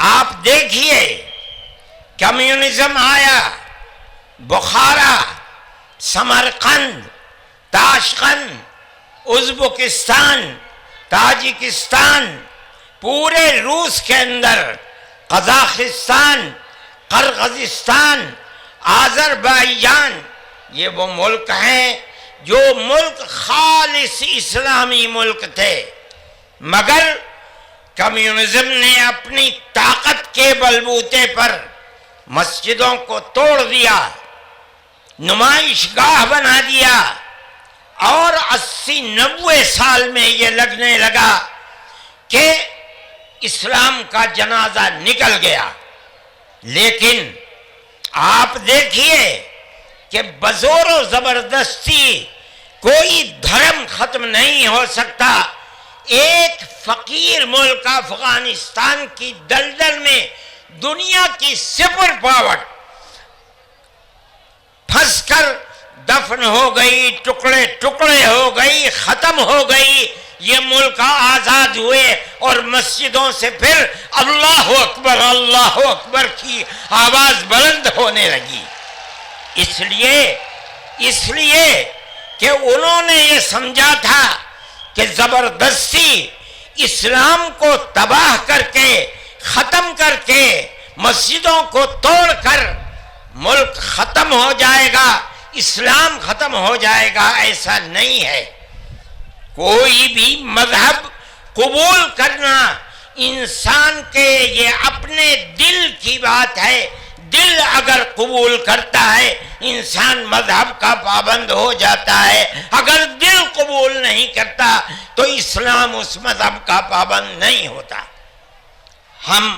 آپ دیکھیے کمیونزم آیا، بخارا، سمرقند، تاشقند، ازبکستان، تاجکستان، پورے روس کے اندر، قزاقستان، قرغیزستان، آذربائیجان، یہ وہ ملک ہیں جو ملک خالص اسلامی ملک تھے، مگر کمیونزم نے اپنی طاقت کے بلبوتے پر مسجدوں کو توڑ دیا، نمائش گاہ بنا دیا، اور 80-90 سال میں یہ لگنے لگا کہ اسلام کا جنازہ نکل گیا۔ لیکن آپ دیکھیے کہ بزور و زبردستی کوئی دھرم ختم نہیں ہو سکتا۔ ایک فقیر ملک افغانستان کی دلدل میں دنیا کی سپر پاور پھنس کر دفن ہو گئی، ٹکڑے ٹکڑے ہو گئی، ختم ہو گئی۔ یہ ملک آزاد ہوئے اور مسجدوں سے پھر اللہ اکبر کی آواز بلند ہونے لگی۔ اس لیے کہ انہوں نے یہ سمجھا تھا کہ زبردستی اسلام کو تباہ کر کے، ختم کر کے، مسجدوں کو توڑ کر ملک ختم ہو جائے گا، اسلام ختم ہو جائے گا۔ ایسا نہیں ہے۔ کوئی بھی مذہب قبول کرنا انسان کے یہ اپنے دل کی بات ہے۔ دل اگر قبول کرتا ہے انسان مذہب کا پابند ہو جاتا ہے، اگر دل قبول نہیں کرتا تو اسلام اس مذہب کا پابند نہیں ہوتا۔ ہم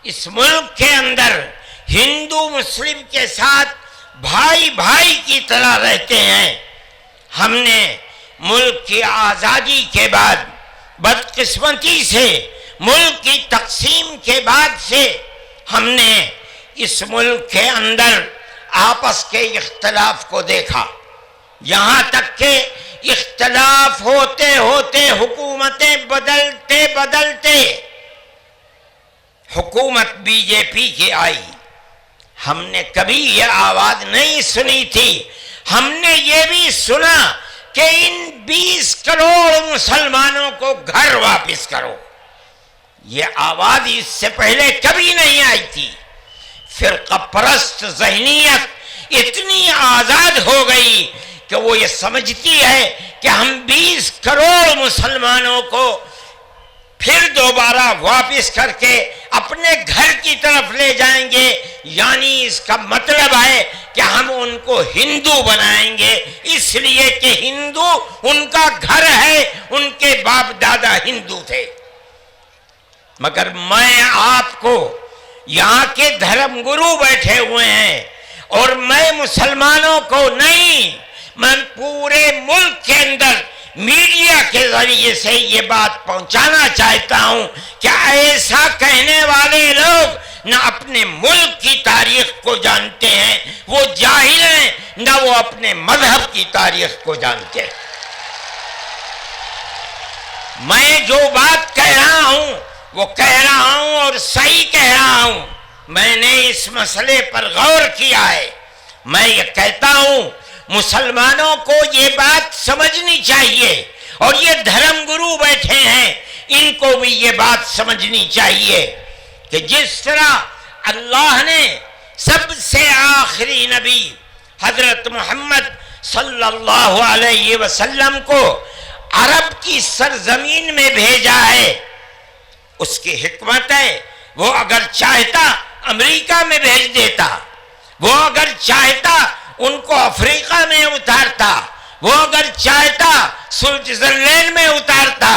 اس ملک کے اندر ہندو مسلم کے ساتھ بھائی بھائی کی طرح رہتے ہیں۔ ہم نے ملک کی آزادی کے بعد بدقسمتی سے، ملک کی تقسیم کے بعد سے، ہم نے اس ملک کے اندر آپس کے اختلاف کو دیکھا، یہاں تک کہ اختلاف ہوتے ہوتے حکومتیں بدلتے حکومت بی جے پی کی آئی۔ ہم نے کبھی یہ آواز نہیں سنی تھی۔ ہم نے یہ بھی سنا کہ ان 20 کروڑ مسلمانوں کو گھر واپس کرو۔ یہ آواز اس سے پہلے کبھی نہیں آئی تھی۔ فرقہ پرست ذہنیت اتنی آزاد ہو گئی کہ وہ یہ سمجھتی ہے کہ ہم 20 کروڑ مسلمانوں کو پھر دوبارہ واپس کر کے اپنے گھر کی طرف لے جائیں گے، یعنی اس کا مطلب ہے کہ ہم ان کو ہندو بنائیں گے، اس لیے کہ ہندو ان کا گھر ہے، ان کے باپ دادا ہندو تھے۔ مگر میں آپ کو، یہاں کے دھرم گرو بیٹھے ہوئے ہیں اور میں مسلمانوں کو نہیں، میں پورے ملک کے اندر میڈیا کے ذریعے سے یہ بات پہنچانا چاہتا ہوں کہ ایسا کہنے والے لوگ نہ اپنے ملک کی تاریخ کو جانتے ہیں، وہ جاہل ہیں، نہ وہ اپنے مذہب کی تاریخ کو جانتے ہیں۔ میں جو بات کہہ رہا ہوں وہ کہہ رہا ہوں اور صحیح کہہ رہا ہوں۔ میں نے اس مسئلے پر غور کیا ہے۔ میں یہ کہتا ہوں مسلمانوں کو یہ بات سمجھنی چاہیے، اور یہ دھرم گرو بیٹھے ہیں ان کو بھی یہ بات سمجھنی چاہیے کہ جس طرح اللہ نے سب سے آخری نبی حضرت محمد صلی اللہ علیہ وسلم کو عرب کی سرزمین میں بھیجا ہے، اس کی حکمت ہے۔ وہ اگر چاہتا امریکہ میں بھیج دیتا، وہ اگر چاہتا ان کو افریقہ میں اتارتا، وہ اگر چاہتا سوئٹزرلینڈ میں اتارتا،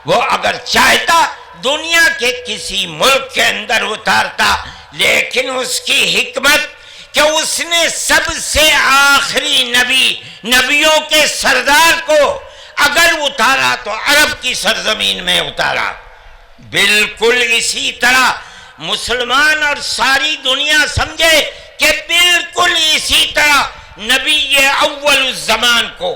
وہ اگر چاہتا دنیا کے کسی ملک کے اندر اتارتا، لیکن اس کی حکمت کہ اس نے سب سے آخری نبی، نبیوں کے سردار کو اگر اتارا تو عرب کی سرزمین میں اتارا۔ بالکل اسی طرح مسلمان اور ساری دنیا سمجھے کہ بالکل اسی طرح نبی اول الزمان کو،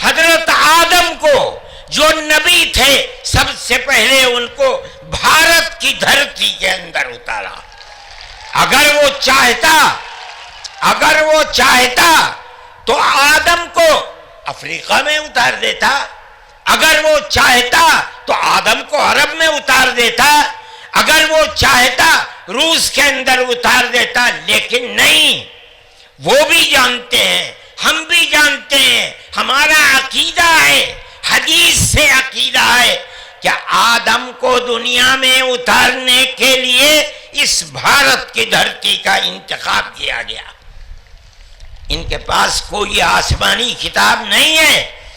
حضرت آدم کو جو نبی تھے سب سے پہلے ان کو بھارت کی دھرتی کے اندر اتارا. اگر وہ چاہتا تو آدم کو افریقہ میں اتار دیتا. اگر وہ چاہتا تو آدم کو عرب میں اتار دیتا. اگر وہ چاہتا روس کے اندر اتار دیتا. لیکن نہیں، وہ بھی جانتے ہیں، ہم بھی جانتے ہیں، ہمارا عقیدہ ہے، حدیث سے عقیدہ ہے کہ آدم کو دنیا میں اتارنے کے لیے اس بھارت کی دھرتی کا انتخاب کیا گیا. ان کے پاس کوئی آسمانی کتاب نہیں ہے